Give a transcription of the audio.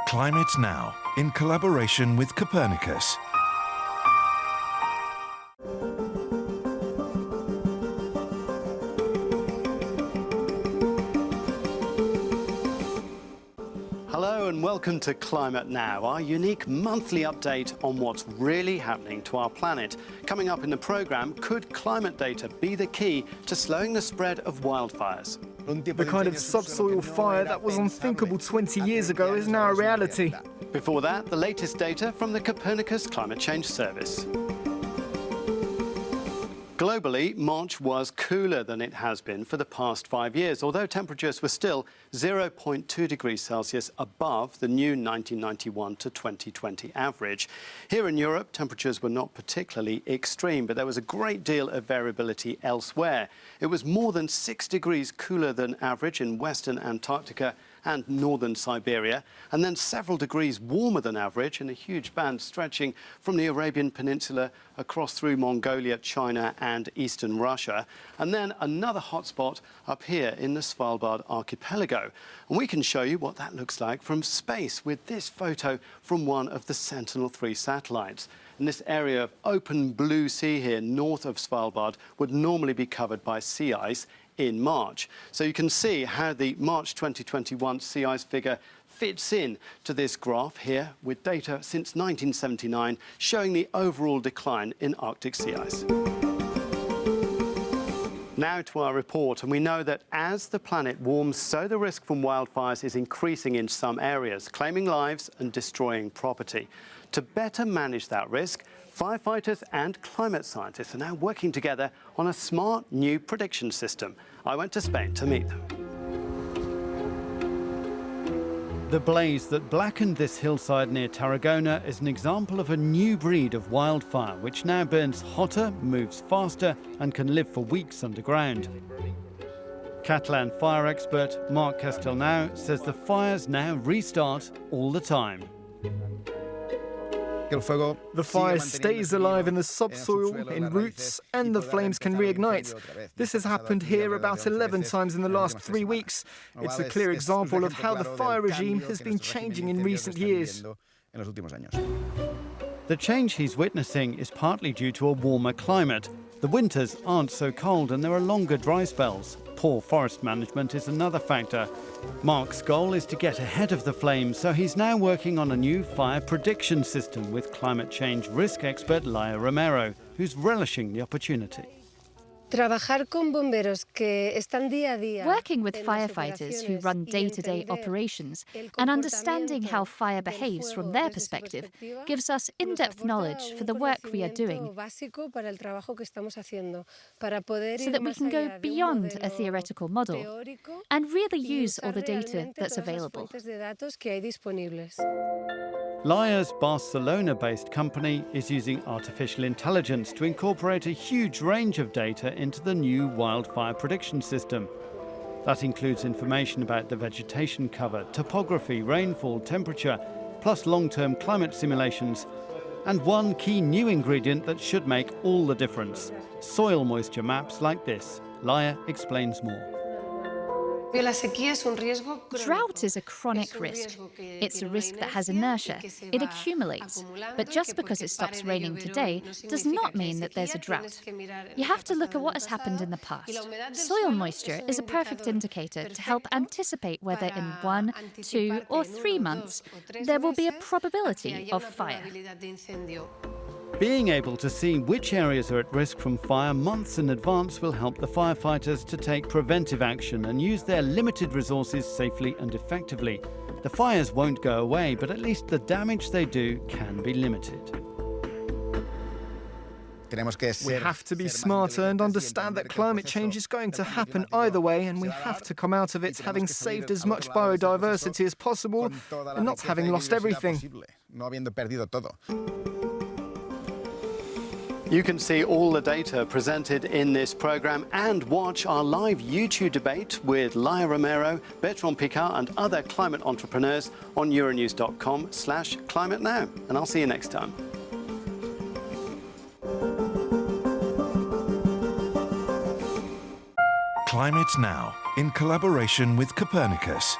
Climate Now, in collaboration with Copernicus. Hello and welcome to Climate Now, our unique monthly update on what's really happening to our planet. Coming up in the programme, could climate data be the key to slowing the spread of wildfires? The kind of subsoil fire that was unthinkable 20 years ago is now a reality. Before that, the latest data from the Copernicus Climate Change Service. Globally, March was cooler than it has been for the past 5 years, although temperatures were still 0.2 degrees Celsius above the new 1991 to 2020 average. Here in Europe, temperatures were not particularly extreme, but there was a great deal of variability elsewhere. It was more than 6 degrees cooler than average in western Antarctica and northern Siberia, and then several degrees warmer than average in a huge band stretching from the Arabian Peninsula across through Mongolia, China and eastern Russia, and then another hotspot up here in the Svalbard archipelago. And we can show you what that looks like from space with this photo from one of the Sentinel-3 satellites. And this area of open blue sea here north of Svalbard would normally be covered by sea ice in March. So you can see how the March 2021 sea ice figure fits in to this graph here with data since 1979 showing the overall decline in Arctic sea ice. Now to our report, and we know that as the planet warms, so the risk from wildfires is increasing in some areas, claiming lives and destroying property. To better manage that risk, firefighters and climate scientists are now working together on a smart new prediction system. I went to Spain to meet them. The blaze that blackened this hillside near Tarragona is an example of a new breed of wildfire, which now burns hotter, moves faster, and can live for weeks underground. Catalan fire expert Marc Castellnau says the fires now restart all the time. The fire stays alive in the subsoil, in roots, and the flames can reignite. This has happened here about 11 times in the last 3 weeks. It's a clear example of how the fire regime has been changing in recent years. The change he's witnessing is partly due to a warmer climate. The winters aren't so cold and there are longer dry spells. Poor forest management is another factor. Mark's goal is to get ahead of the flames, so he's now working on a new fire prediction system with climate change risk expert Laia Romero, who's relishing the opportunity. Working with firefighters who run day-to-day operations and understanding how fire behaves from their perspective gives us in-depth knowledge for the work we are doing, so that we can go beyond a theoretical model and really use all the data that's available. Laia's Barcelona-based company is using artificial intelligence to incorporate a huge range of data into the new wildfire prediction system. That includes information about the vegetation cover, topography, rainfall, temperature, plus long-term climate simulations, and one key new ingredient that should make all the difference: soil moisture maps like this. Laia explains more. Drought is a chronic risk. It's a risk that has inertia. It accumulates. But just because it stops raining today does not mean that there's a drought. You have to look at what has happened in the past. Soil moisture is a perfect indicator to help anticipate whether in 1, 2, or 3 months there will be a probability of fire. Being able to see which areas are at risk from fire months in advance will help the firefighters to take preventive action and use their limited resources safely and effectively. The fires won't go away, but at least the damage they do can be limited. We have to be smarter and understand that climate change is going to happen either way, and we have to come out of it having saved as much biodiversity as possible and not having lost everything. You can see all the data presented in this programme and watch our live YouTube debate with Laia Romero, Bertrand Piccard and other climate entrepreneurs on euronews.com/climatenow. And I'll see you next time. Climate Now, in collaboration with Copernicus.